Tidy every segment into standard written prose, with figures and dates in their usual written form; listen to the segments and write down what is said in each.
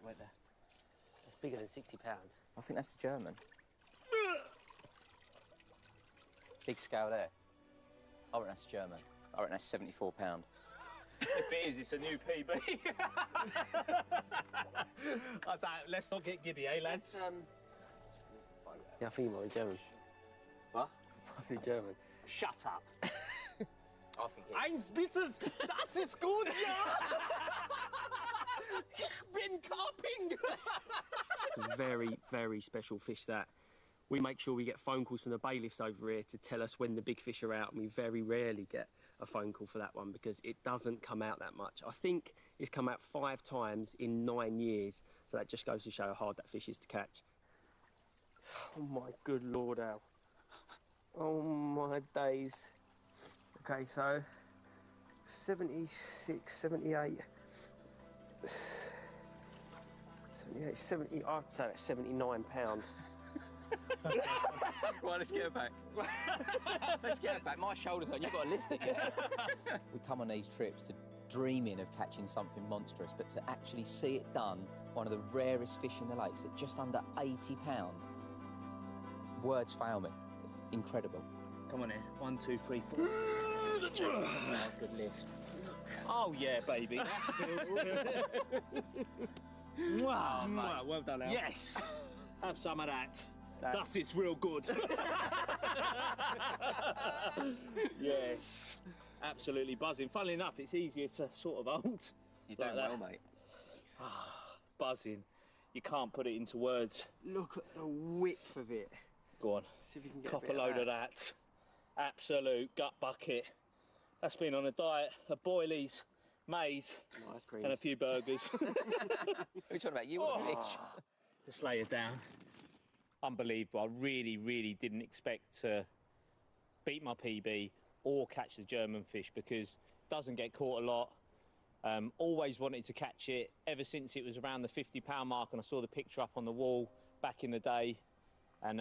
wait there. It's bigger than £60. I think that's the German. Big scale there. I reckon that's German. I reckon that's £74. If it is, it's a new PB. Let's not get giddy, eh, lads? Yeah, I think he might be German. What? Might be German. Shut up. I think it's... Eins bitte, das ist gut, ja! Ich bin Carping! It's a very, very special fish, that. We make sure we get phone calls from the bailiffs over here to tell us when the big fish are out, and we very rarely get a phone call for that one because it doesn't come out that much. I think it's come out 5 times in 9 years, so that just goes to show how hard that fish is to catch. Oh my good Lord, Al. Oh my days. Okay, so 76, 78, 78, 70, I'd say that's £79. Right, let's get it back. Let's get it back. My shoulders hurt. You've got to lift it. Yeah? We come on these trips to dreaming of catching something monstrous, but to actually see it done, one of the rarest fish in the lakes at just under £80, words fail me. Incredible. Come on in. 1, 2, 3, 4. Oh, good lift. Oh, yeah, baby. That feels good. Wow, Wow, well done, Al. yes. Have some of that. That is real good. Yes. Absolutely buzzing. Funnily enough, it's easier to sort of hold. You're doing well, mate. Buzzing. You can't put it into words. Look at the width of it. Go on. See if you can get Cop a a bit load of of that. Absolute gut bucket. That's been on a diet of boilies, maize, Nice creams. and a few burgers. Who are you talking about? You or the fish? Let's lay it down. Unbelievable. I really, really didn't expect to beat my PB or catch the German fish because it doesn't get caught a lot. Always wanted to catch it ever since it was around the £50 mark, and I saw the picture up on the wall back in the day, and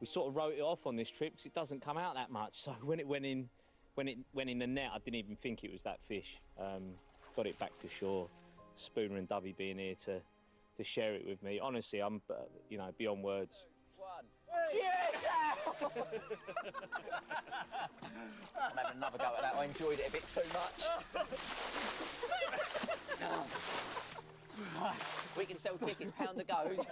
we sort of wrote it off on this trip because it doesn't come out that much. So when it went in the net, I didn't even think it was that fish. Got it back to shore. Spooner and Dovey being here to share it with me. Honestly, I'm beyond words. One. Yes! I'm having another go at that. I enjoyed it a bit too much. We can sell tickets, pound the goes.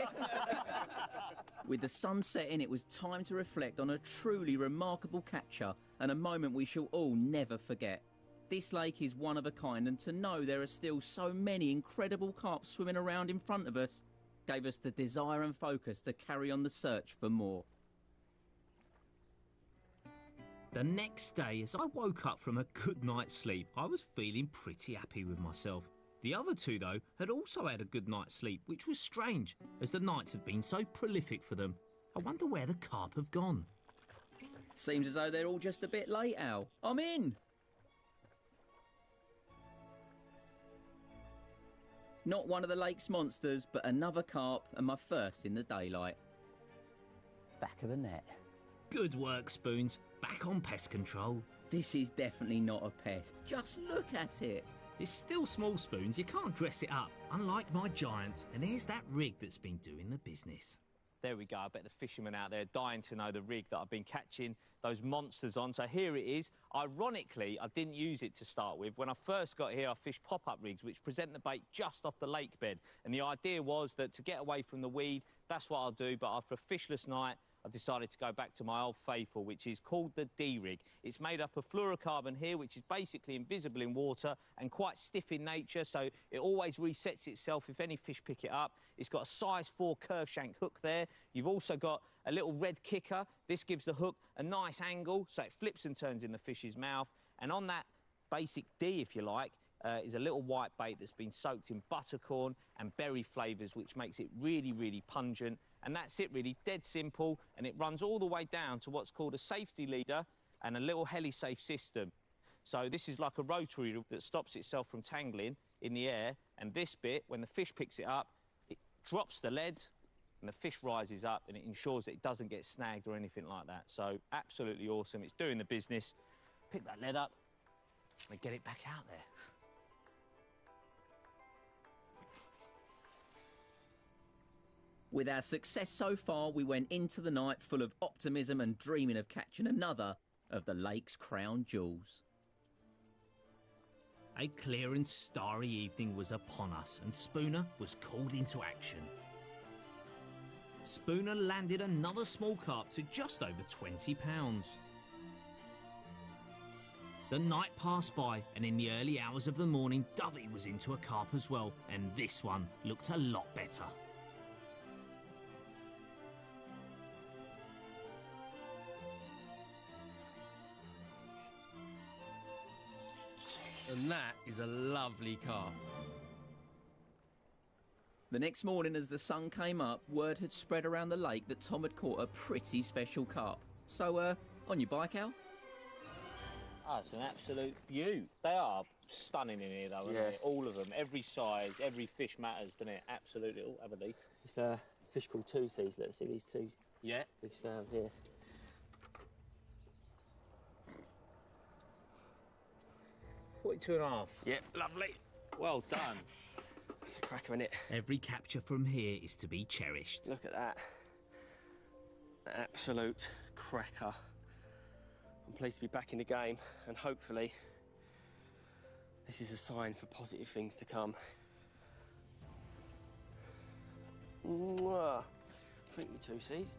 With the sun setting, it was time to reflect on a truly remarkable capture and a moment we shall all never forget. This lake is one of a kind, and to know there are still so many incredible carp swimming around in front of us gave us the desire and focus to carry on the search for more. The next day, as I woke up from a good night's sleep, I was feeling pretty happy with myself. The other two, though, had also had a good night's sleep, which was strange, as the nights had been so prolific for them. I wonder where the carp have gone. Seems as though they're all just a bit late, Al. I'm in! Not one of the lake's monsters, but another carp, and my first in the daylight. Back of the net. Good work, Spoons. Back on pest control. This is definitely not a pest. Just look at it. It's still small, Spoons. You can't dress it up, unlike my giants. And here's that rig that's been doing the business. There we go. I bet the fishermen out there are dying to know the rig that I've been catching those monsters on. So here it is. Ironically, I didn't use it to start with. When I first got here, I fished pop-up rigs, which present the bait just off the lake bed. And the idea was that to get away from the weed, that's what I'll do. But after a fishless night, I decided to go back to my old faithful, which is called the D-rig. It's made up of fluorocarbon here, which is basically invisible in water and quite stiff in nature, so it always resets itself if any fish pick it up. It's got a size 4 curve shank hook there. You've also got a little red kicker. This gives the hook a nice angle, so it flips and turns in the fish's mouth. And on that basic D, if you like, is a little white bait that's been soaked in buttercorn and berry flavours, which makes it really, really pungent. And that's it, really, dead simple. And it runs all the way down to what's called a safety leader and a little heli-safe system. So this is like a rotary that stops itself from tangling in the air. And this bit, when the fish picks it up, it drops the lead and the fish rises up, and it ensures that it doesn't get snagged or anything like that. So absolutely awesome. It's doing the business. Pick that lead up and get it back out there. With our success so far, we went into the night full of optimism and dreaming of catching another of the lake's crown jewels. A clear and starry evening was upon us, and Spooner was called into action. Spooner landed another small carp to just over 20 pounds. The night passed by, and in the early hours of the morning, Dovey was into a carp as well, and this one looked a lot better. And that is a lovely carp. The next morning, as the sun came up, word had spread around the lake that Tom had caught a pretty special carp. So, on your bike, Al? Oh, it's an absolute beaut. They are stunning in here, though, aren't they? All of them, every size, every fish matters, doesn't it? Absolutely. Oh, have a leaf. It's a fish called 2Cs. Let's see these two big scales here. $42.5. Yep, lovely. Well done. That's a cracker, isn't it? Every capture from here is to be cherished. Look at that. An absolute cracker. I'm pleased to be back in the game, and hopefully this is a sign for positive things to come. Mwah. Thank you, 2Cs.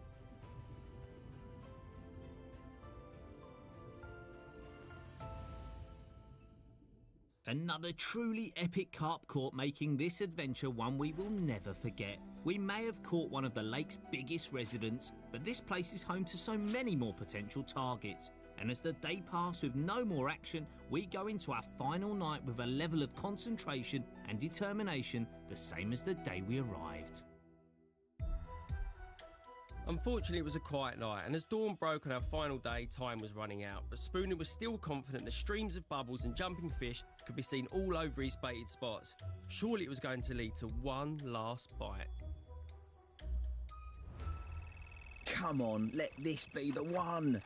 Another truly epic carp caught, making this adventure one we will never forget. We may have caught one of the lake's biggest residents, but this place is home to so many more potential targets. And as the day passed with no more action, we go into our final night with a level of concentration and determination the same as the day we arrived. Unfortunately, it was a quiet night, and as dawn broke on our final day, time was running out. But Spooner was still confident the streams of bubbles and jumping fish could be seen all over his baited spots. Surely it was going to lead to one last bite. Come on, let this be the one.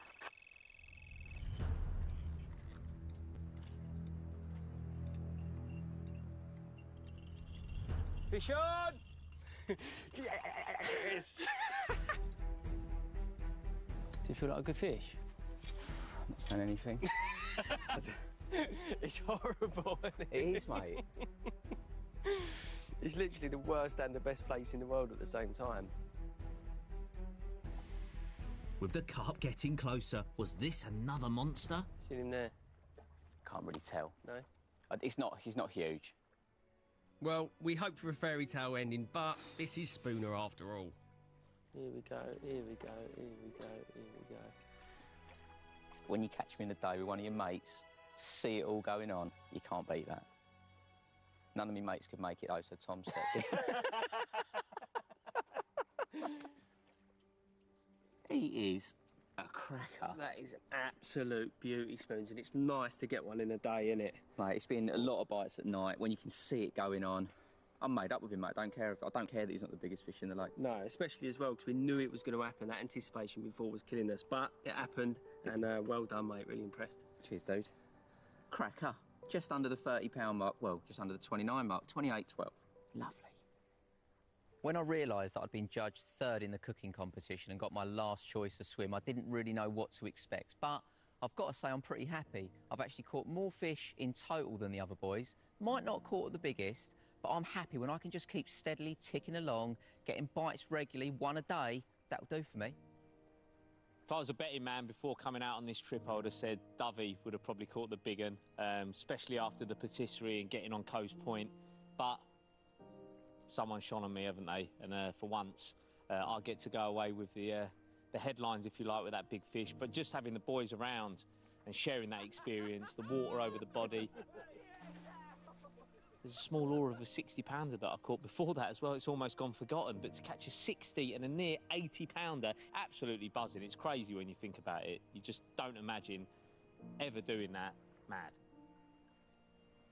Fish on! Yes! Do you feel like a good fish? I'm not saying anything. It's horrible, isn't it? It is, mate. It's literally the worst and the best place in the world at the same time. With the carp getting closer, was this another monster? See him there? Can't really tell. No? He's not huge. Well, we hoped for a fairy tale ending, but this is Spooner after all. Here we go, here we go, here we go, here we go. When you catch me in the day with one of your mates, see it all going on, you can't beat that. None of my mates could make it though, so Tom said. He is a cracker. That is an absolute beauty, Spoons, and it's nice to get one in a day, isn't it? Mate, it's been a lot of bites at night when you can see it going on. I'm made up with him, mate. I don't care that he's not the biggest fish in the lake. No, especially as well, because we knew it was going to happen. That anticipation before was killing us, but it happened, and well done, mate. Really impressed. Cheers, dude. Cracker. Just under the £30 mark. Well, just under the 29 mark. 28.12. Lovely. When I realised that I'd been judged third in the cooking competition and got my last choice of swim, I didn't really know what to expect. But I've got to say I'm pretty happy. I've actually caught more fish in total than the other boys. Might not have caught the biggest, but I'm happy when I can just keep steadily ticking along, getting bites regularly, one a day. That'll do for me. If I was a betting man before coming out on this trip, I would have said Dovey would have probably caught the big one, especially after the patisserie and getting on Coast Point. But someone shone on me, haven't they? And for once, I get to go away with the headlines, if you like, with that big fish. But just having the boys around and sharing that experience, the water over the body. There's a small oar of a 60-pounder that I caught before that as well. It's almost gone forgotten. But to catch a 60 and a near 80-pounder, absolutely buzzing. It's crazy when you think about it. You just don't imagine ever doing that. Mad.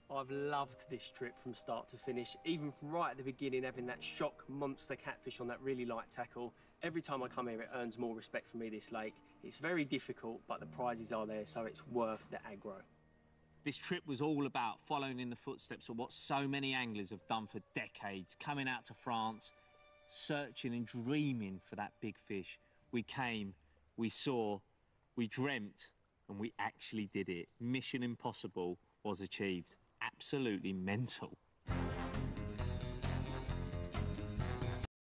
I've loved this trip from start to finish, even from right at the beginning, having that shock monster catfish on that really light tackle. Every time I come here, it earns more respect for me, this lake. It's very difficult, but the prizes are there, so it's worth the aggro. This trip was all about following in the footsteps of what so many anglers have done for decades, coming out to France, searching and dreaming for that big fish. We came, we saw, we dreamt, and we actually did it. Mission impossible was achieved. Absolutely mental.